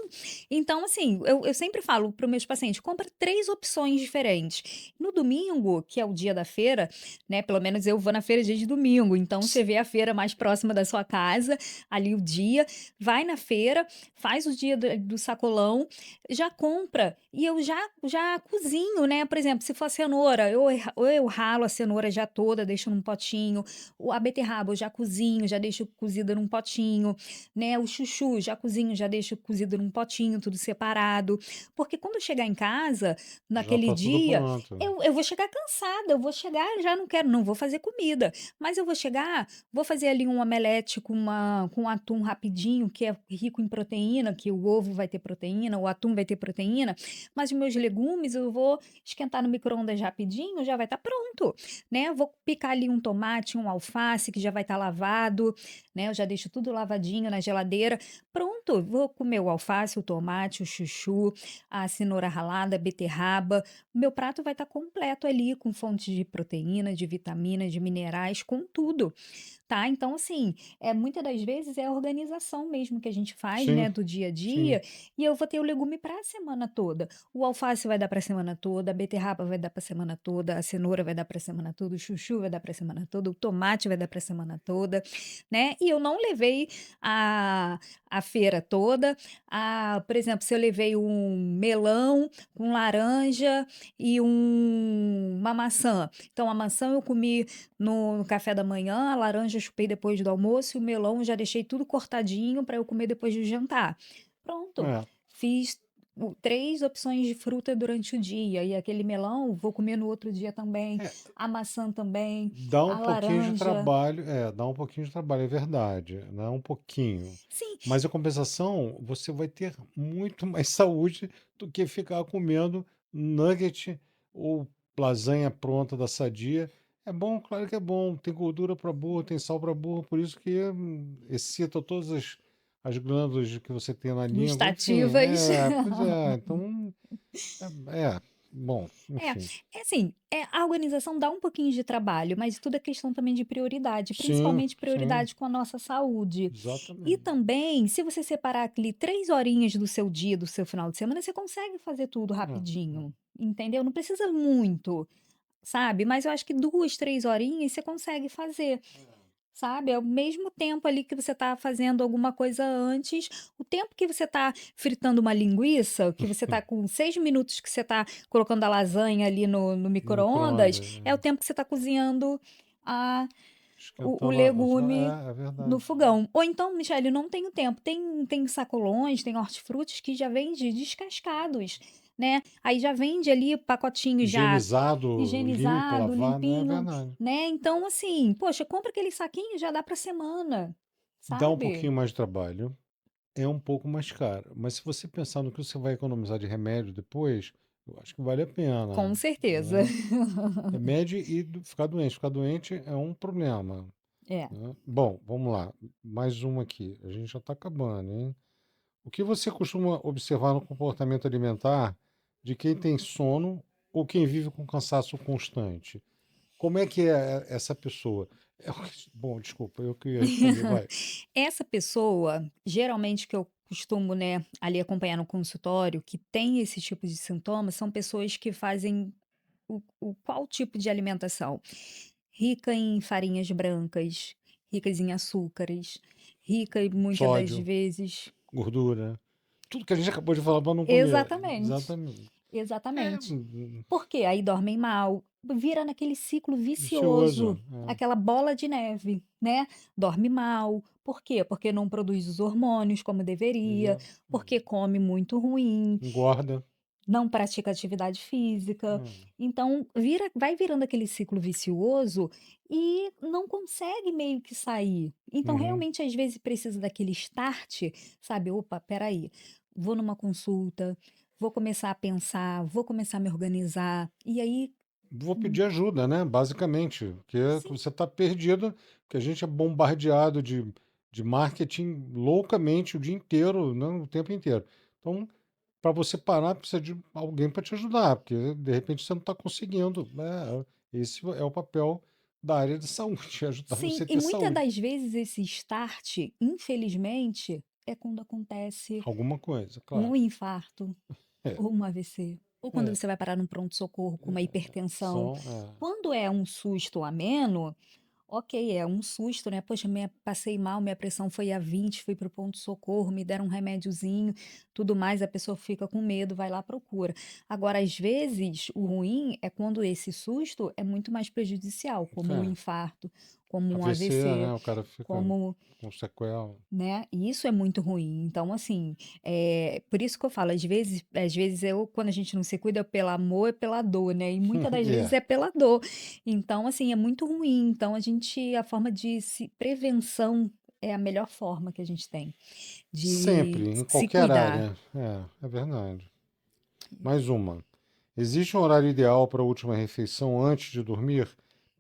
S2: Então, assim, eu sempre falo para os meus pacientes: compra 3 opções diferentes. No domingo, que é o dia da feira, né, pelo menos eu vou na feira dia de domingo, então você vê a feira mais próxima da sua casa, ali o dia, vai na feira, faz o dia do sacolão, já compra e eu já cozinho, né, por exemplo, se for cenoura, eu ralo a cenoura já toda, deixo num potinho, a beterraba eu já cozinho, já deixo cozida num potinho, né, o chuchu, já cozinho, já deixo cozido num potinho, tudo separado, porque quando eu chegar em casa,
S1: Já
S2: naquele
S1: tá tudo
S2: dia,
S1: pronto.
S2: eu vou chegar cansada, eu vou chegar, já não vou fazer comida, mas eu vou chegar, vou fazer ali um omelete com atum rapidinho, que é rico em proteína, que o ovo vai ter proteína, o atum vai ter proteína, mas os meus legumes eu vou esquentar no micro-ondas rapidinho, já vai estar pronto, né? Vou picar ali um tomate, um alface, que já vai estar lavado, né? Eu já deixo tudo lavadinho na geladeira. Pronto, vou comer o alface, o tomate, o chuchu, a cenoura ralada, a beterraba. Meu prato vai estar completo ali, com fontes de proteína, de vitamina, de minerais, com tudo. Tá? Então, assim, muitas das vezes é a organização mesmo que a gente faz,
S1: Sim,
S2: né, do dia a
S1: sim.
S2: dia, e eu vou ter o legume para a semana toda. O alface vai dar para a semana toda, a beterraba vai dar para a semana toda, a cenoura vai dar para a semana toda, o chuchu vai dar para a semana toda, o tomate vai dar para a semana toda, né? E eu não levei a, a feira toda. Por exemplo, se eu levei um melão com laranja e uma maçã. Então, a maçã eu comi no café da manhã, a laranja eu chupei depois do almoço e o melão eu já deixei tudo cortadinho para eu comer depois do jantar. Pronto,
S1: É.
S2: fiz 3 opções de fruta durante o dia e aquele melão vou comer no outro dia também,
S1: É,
S2: a maçã também,
S1: dá um
S2: a
S1: pouquinho de
S2: laranja.
S1: trabalho, dá um pouquinho de trabalho, é verdade, né? Um pouquinho.
S2: Sim,
S1: Mas em compensação, você vai ter muito mais saúde do que ficar comendo nugget ou lasanha pronta da Sadia. É bom, claro que é bom. Tem gordura para burro, tem sal para burro, por isso que excita todas as glândulas que você tem na língua. Enfim,
S2: gustativas.
S1: pois é. Então, bom,
S2: É,
S1: enfim.
S2: é assim, a organização dá um pouquinho de trabalho, mas tudo é questão também de prioridade,
S1: Sim,
S2: principalmente
S1: sim,
S2: prioridade com a nossa saúde. E
S1: exatamente.
S2: também, se você separar ali 3 horinhas do seu dia, do seu final de semana, você consegue fazer tudo
S1: É, é.
S2: rapidinho, entendeu? Não precisa muito, sabe? Mas eu acho que 2, 3 horinhas você consegue fazer. Sabe, é o mesmo tempo ali que você está fazendo alguma coisa antes, o tempo que você está fritando uma linguiça, que você está com 6 minutos que você está colocando a lasanha ali no
S1: No
S2: micro-ondas,
S1: micro-ondas,
S2: é o tempo que você está cozinhando a o
S1: esquentando
S2: legume
S1: é
S2: no
S1: verdade.
S2: fogão. Ou então, Michele, não tenho tempo, tem sacolões, tem hortifrutis que já vende descascados, né, aí já vende ali pacotinho já
S1: Higienizado, limpo,
S2: higienizado,
S1: lavado, é
S2: limpinho,
S1: verdade.
S2: né, então assim, poxa, compra aquele saquinho, já dá para semana,
S1: Dá um
S2: sabe.
S1: pouquinho mais de trabalho, é um pouco mais caro, mas se você pensar no que você vai economizar de remédio depois, eu acho que vale a pena,
S2: Com certeza.
S1: né? Remédio e ficar doente. Ficar doente é um problema,
S2: É.
S1: né? Bom, vamos lá. Mais uma aqui. A gente já está acabando, hein? O que você costuma observar no comportamento alimentar de quem tem sono ou quem vive com cansaço constante? Como é que é essa pessoa? Bom, desculpa, eu queria responder, vai.
S2: Essa pessoa, geralmente que eu costumo, né, ali acompanhar no consultório, que tem esse tipo de sintomas, são pessoas que fazem qual tipo de alimentação? Rica em farinhas brancas, ricas em açúcares, rica e muitas das
S1: Sódio,
S2: vezes.
S1: gordura, tudo que a gente acabou de falar para não comer.
S2: Exatamente,
S1: Exatamente. É
S2: exatamente. Porque aí dormem mal, vira naquele ciclo
S1: vicioso.
S2: vicioso, aquela bola de neve, né? Dorme mal. Por quê? Porque não produz os hormônios como deveria, porque come muito ruim,
S1: Engorda.
S2: não pratica atividade física.
S1: É.
S2: Então, vai virando aquele ciclo vicioso e não consegue meio que sair. Então,
S1: Uhum.
S2: realmente, às vezes, precisa daquele start, sabe? Opa, peraí, vou numa consulta, vou começar a pensar, vou começar a me organizar. E aí,
S1: Vou
S2: hum,
S1: pedir ajuda, né? Basicamente, porque
S2: sim,
S1: você está perdido, porque a gente é bombardeado de marketing loucamente o dia inteiro, né? O tempo inteiro. Então, para você parar, precisa de alguém para te ajudar, porque de repente você não está conseguindo. Esse é o papel da área de saúde, ajudar
S2: Sim,
S1: você a
S2: e
S1: ter
S2: muitas
S1: saúde.
S2: das vezes esse start, infelizmente, é quando acontece
S1: Alguma coisa,
S2: um
S1: claro.
S2: infarto
S1: É,
S2: ou um AVC, ou quando
S1: é,
S2: você vai parar num pronto-socorro com uma hipertensão.
S1: são,
S2: Quando é um susto ameno, ok, é um susto, né? Poxa, passei mal, minha pressão foi a 20, fui para o ponto-socorro, me deram um remédiozinho, tudo mais, a pessoa fica com medo, vai lá, procura. Agora, às vezes, o ruim é quando esse susto é muito mais prejudicial, como um
S1: é,
S2: infarto, como um
S1: AVC,
S2: AVC,
S1: né? O cara fica
S2: como
S1: com sequela.
S2: né, e isso é muito ruim. Então, assim, por isso que eu falo, às vezes quando a gente não se cuida pelo amor, é pela dor, né, e muitas das vezes
S1: É,
S2: é pela dor. Então, assim, é muito ruim. Então a forma de prevenção é a melhor forma que a gente tem de
S1: sempre, em
S2: se
S1: qualquer
S2: cuidar.
S1: área. É verdade. Mais uma. Existe um horário ideal para a última refeição antes de dormir,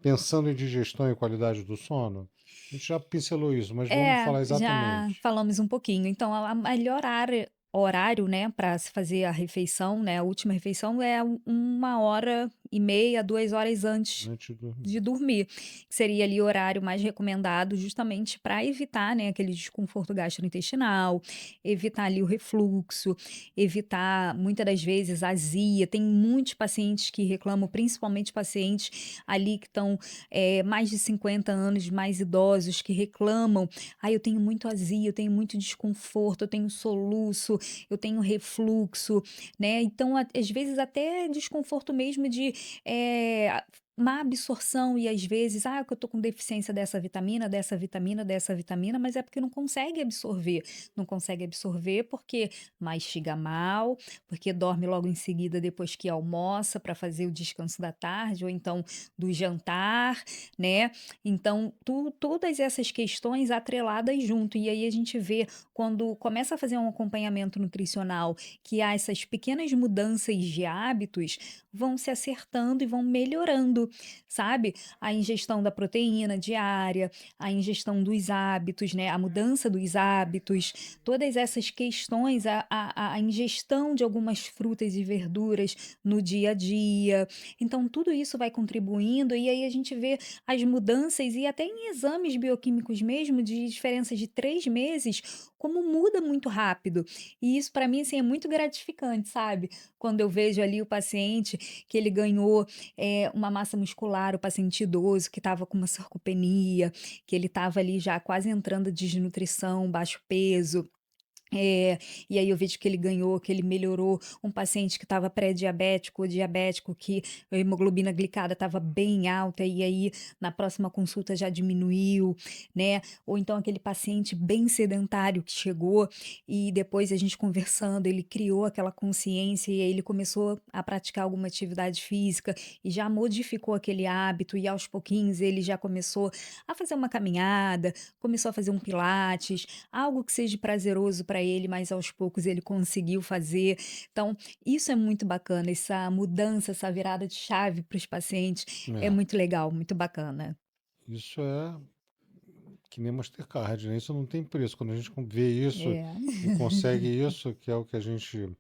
S1: pensando em digestão e qualidade do sono? A gente já pincelou isso, mas vamos
S2: É,
S1: falar
S2: já
S1: exatamente.
S2: falamos um pouquinho. Então, a melhor horário, né, para se fazer a refeição, né, a última refeição é 1h30, 2 horas antes
S1: Antes de dormir.
S2: de dormir, que seria ali o horário mais recomendado justamente para evitar, né, aquele desconforto gastrointestinal, evitar ali o refluxo, evitar muitas das vezes azia. Tem muitos pacientes que reclamam, principalmente pacientes ali que estão mais de 50 anos, mais idosos, que reclamam: "Ai, eu tenho muito azia, eu tenho muito desconforto, eu tenho soluço, eu tenho refluxo", né. Então, às vezes até desconforto mesmo de, má absorção e às vezes: "Ah, que eu tô com deficiência dessa vitamina, dessa vitamina, dessa vitamina", mas é porque não consegue absorver. Não consegue absorver porque mastiga mal, porque dorme logo em seguida depois que almoça para fazer o descanso da tarde ou então do jantar, né. Então todas essas questões atreladas junto, e aí a gente vê quando começa a fazer um acompanhamento nutricional, que há essas pequenas mudanças de hábitos, vão se acertando e vão melhorando, sabe. A ingestão da proteína diária, a ingestão dos hábitos, né, a mudança dos hábitos, todas essas questões, a ingestão de algumas frutas e verduras no dia a dia. Então tudo isso vai contribuindo e aí a gente vê as mudanças e até em exames bioquímicos mesmo, de diferença de 3 meses, como muda muito rápido. E isso para mim, assim, é muito gratificante, sabe. Quando eu vejo ali o paciente que ele ganhou, uma massa muscular, o paciente idoso que estava com uma sarcopenia, que ele estava ali já quase entrando de desnutrição, baixo peso. É, e aí eu vejo que ele ganhou, que ele melhorou. Um paciente que estava pré-diabético ou diabético, que a hemoglobina glicada estava bem alta, e aí na próxima consulta já diminuiu, né? Ou então aquele paciente bem sedentário que chegou e depois a gente conversando, ele criou aquela consciência e aí ele começou a praticar alguma atividade física e já modificou aquele hábito, e aos pouquinhos ele já começou a fazer uma caminhada, começou a fazer um pilates, algo que seja prazeroso para ele, mas aos poucos ele conseguiu fazer. Então, isso é muito bacana, essa mudança, essa virada de chave para os pacientes é
S1: É,
S2: muito legal, muito bacana.
S1: isso é que nem Mastercard, né? Isso não tem preço. Quando a gente vê isso
S2: É.
S1: e consegue isso, que é o que a gente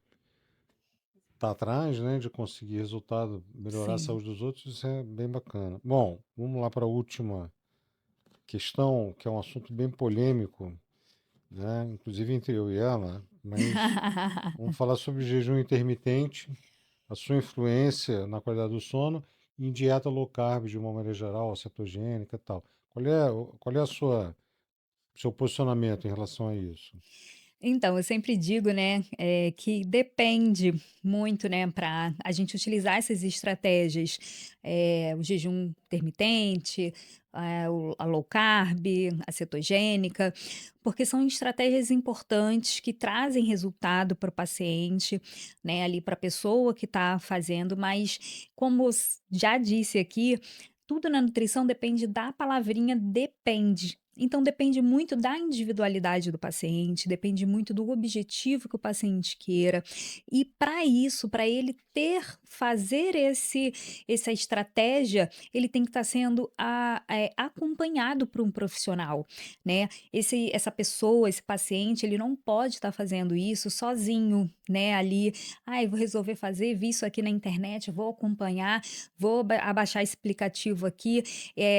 S1: tá atrás, né? De conseguir resultado, melhorar a
S2: Sim.
S1: saúde dos outros, isso é bem bacana. Bom, vamos lá para a última questão, que é um assunto bem polêmico, né? Inclusive entre eu e ela, mas vamos falar sobre jejum intermitente, a sua influência na qualidade do sono e em dieta low carb de uma maneira geral, cetogênica e tal. Qual é a seu posicionamento em relação a isso?
S2: Então, eu sempre digo, né, que depende muito, né, para a gente utilizar essas estratégias, o jejum intermitente, a low carb, a cetogênica, porque são estratégias importantes que trazem resultado para o paciente, né, ali para a pessoa que está fazendo, mas como já disse aqui, tudo na nutrição depende da palavrinha depende. Então depende muito da individualidade do paciente, depende muito do objetivo que o paciente queira. E para isso, para ele fazer essa estratégia, ele tem que estar sendo acompanhado por um profissional, né. Essa pessoa, esse paciente, ele não pode estar fazendo isso sozinho, né, ali: "Ai, vou resolver fazer, vi isso aqui na internet, vou acompanhar, vou abaixar esse aplicativo aqui,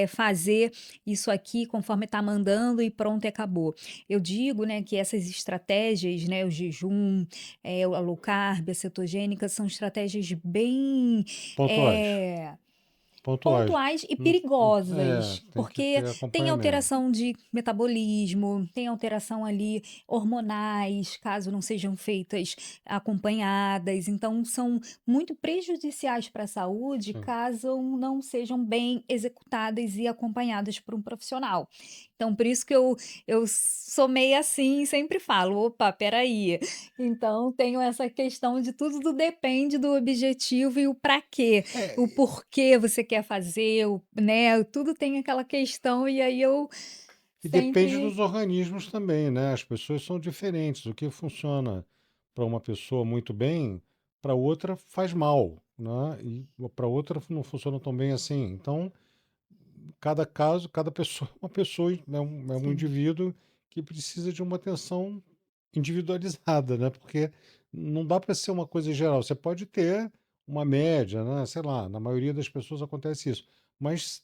S2: fazer isso aqui conforme está mandando e pronto e acabou". Eu digo, né, que essas estratégias, né, o jejum, a low carb, a cetogênica, são estratégias bem,
S1: Pontuais.
S2: eh
S1: Pontuais.
S2: pontuais e
S1: É,
S2: perigosas,
S1: tem que
S2: porque
S1: ter
S2: tem
S1: acompanhamento.
S2: alteração de metabolismo, tem alteração ali hormonais, caso não sejam feitas acompanhadas, então são muito prejudiciais para a saúde,
S1: Sim.
S2: caso não sejam bem executadas e acompanhadas por um profissional. Então por isso que eu sou meio assim e sempre falo: "Opa, espera aí". Então tenho essa questão de tudo depende do objetivo e o para quê. O
S1: É,
S2: porquê você quer fazer, né, tudo tem aquela questão e aí eu
S1: e depende
S2: sempre
S1: dos organismos também, né? As pessoas são diferentes. O que funciona para uma pessoa muito bem, para outra faz mal, né? E para outra não funciona tão bem assim. Então, cada caso, cada pessoa é uma pessoa, é um
S2: sim,
S1: indivíduo que precisa de uma atenção individualizada, né? Porque não dá para ser uma coisa geral. Você pode ter uma média, né? Sei lá, na maioria das pessoas acontece isso. Mas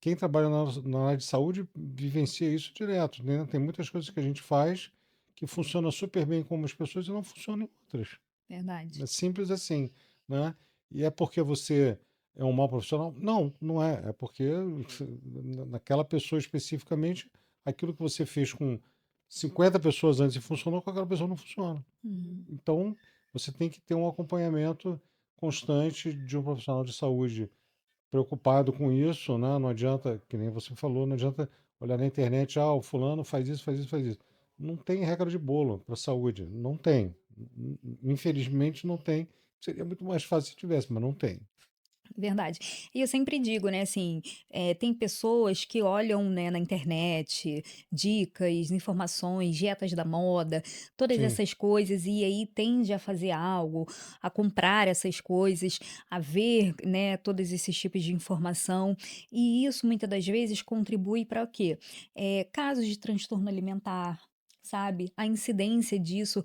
S1: quem trabalha na área de saúde vivencia isso direto, né? Tem muitas coisas que a gente faz que funcionam super bem com umas pessoas e não funcionam em outras.
S2: verdade.
S1: É simples assim, né? E é porque você é um mau profissional? Não, não é. É porque naquela pessoa especificamente, aquilo que você fez com 50 pessoas antes e funcionou, com aquela pessoa não funciona.
S2: Uhum.
S1: Então, você tem que ter um acompanhamento constante de um profissional de saúde preocupado com isso, né? Não adianta, que nem você falou, não adianta olhar na internet, o fulano faz isso, faz isso, faz isso. Não tem regra de bolo para a saúde, não tem. Infelizmente não tem. Seria muito mais fácil se tivesse, mas não tem.
S2: Verdade. E eu sempre digo, né, assim, tem pessoas que olham, né, na internet, dicas, informações, dietas da moda, todas
S1: Sim,
S2: essas coisas, e aí tende a fazer algo, a comprar essas coisas, a ver, né, todos esses tipos de informação, e isso muitas das vezes contribui para o quê? Casos de transtorno alimentar, sabe? A incidência disso,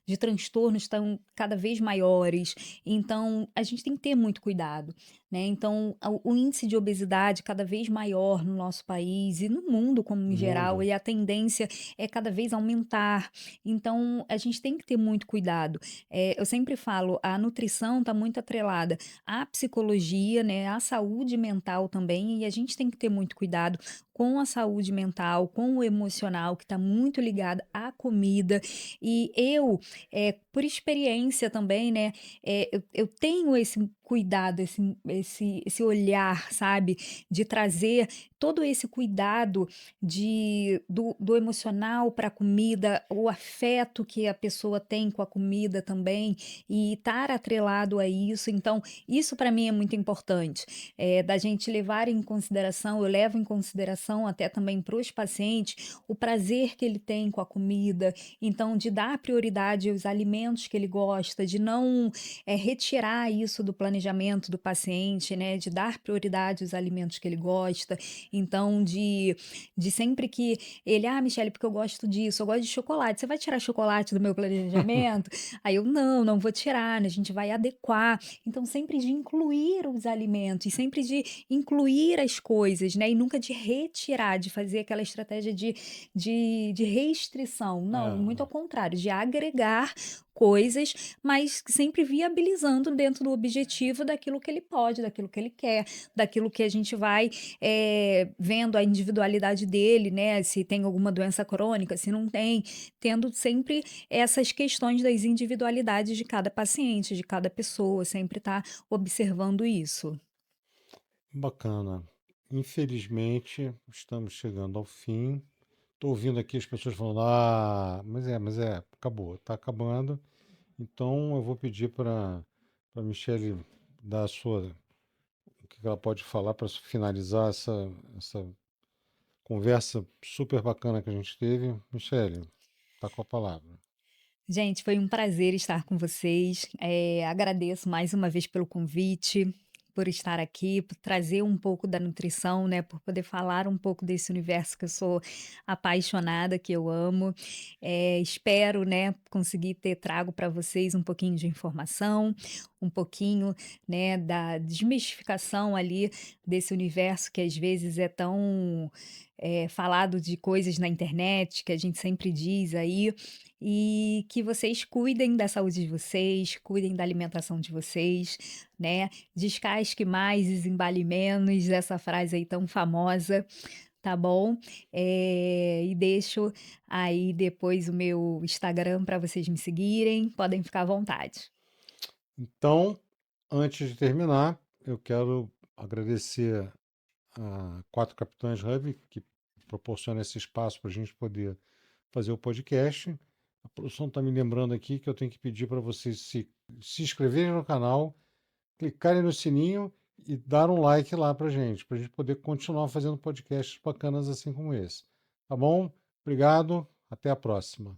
S2: de transtornos estão cada vez maiores, então, a gente tem que ter muito cuidado, né. Então, o índice de obesidade cada vez maior no nosso país e no mundo como em geral,
S1: mundo.
S2: e a tendência é cada vez aumentar. Então, a gente tem que ter muito cuidado. Eu sempre falo, a nutrição está muito atrelada à psicologia, né, à saúde mental também, e a gente tem que ter muito cuidado com a saúde mental, com o emocional, que está muito ligado à comida. E eu, por experiência também, né, eu tenho esse cuidado, esse olhar, sabe, de trazer todo esse cuidado do emocional para a comida, o afeto que a pessoa tem com a comida também, e estar atrelado a isso. Então, isso para mim é muito importante, da gente levar em consideração, eu levo em consideração até também para os pacientes, o prazer que ele tem com a comida, então de dar prioridade aos alimentos que ele gosta, de não retirar isso do planejamento do paciente, né, de dar prioridade aos alimentos que ele gosta. Então, de sempre que ele: "Ah, Michele, porque eu gosto disso, eu gosto de chocolate, você vai tirar chocolate do meu planejamento?" Aí eu: "Não, não vou tirar, né, a gente vai adequar". Então, sempre de incluir os alimentos e sempre de incluir as coisas, né, e nunca de retirar, de fazer aquela estratégia de restrição. Não, muito ao
S1: É,
S2: contrário, de agregar coisas, mas sempre viabilizando dentro do objetivo daquilo que ele pode, daquilo que ele quer, daquilo que a gente vai, vendo a individualidade dele, né, se tem alguma doença crônica, se não tem, tendo sempre essas questões das individualidades de cada paciente, de cada pessoa, sempre estar observando isso.
S1: bacana. Infelizmente, estamos chegando ao fim. Estou ouvindo aqui as pessoas falando, mas acabou, está acabando. Então eu vou pedir para a Michelle dar a sua, que ela pode falar para finalizar essa conversa super bacana que a gente teve. Michele, tá com a palavra.
S2: Gente, foi um prazer estar com vocês. Agradeço mais uma vez pelo convite, por estar aqui, por trazer um pouco da nutrição, né, por poder falar um pouco desse universo que eu sou apaixonada, que eu amo. Espero, né, conseguir ter trago para vocês um pouquinho de informação, um pouquinho, né, da desmistificação ali desse universo que às vezes é tão falado de coisas na internet, que a gente sempre diz aí, e que vocês cuidem da saúde de vocês, cuidem da alimentação de vocês, né? Descasque mais e embale menos, essa frase aí tão famosa, tá bom? E deixo aí depois o meu Instagram para vocês me seguirem, podem ficar à vontade.
S1: Então, antes de terminar, eu quero agradecer a Quatro Capitães Hub, que proporciona esse espaço para a gente poder fazer o podcast. A produção está me lembrando aqui que eu tenho que pedir para vocês se inscreverem no canal, clicarem no sininho e dar um like lá para a gente poder continuar fazendo podcasts bacanas assim como esse. Tá bom? Obrigado, até a próxima.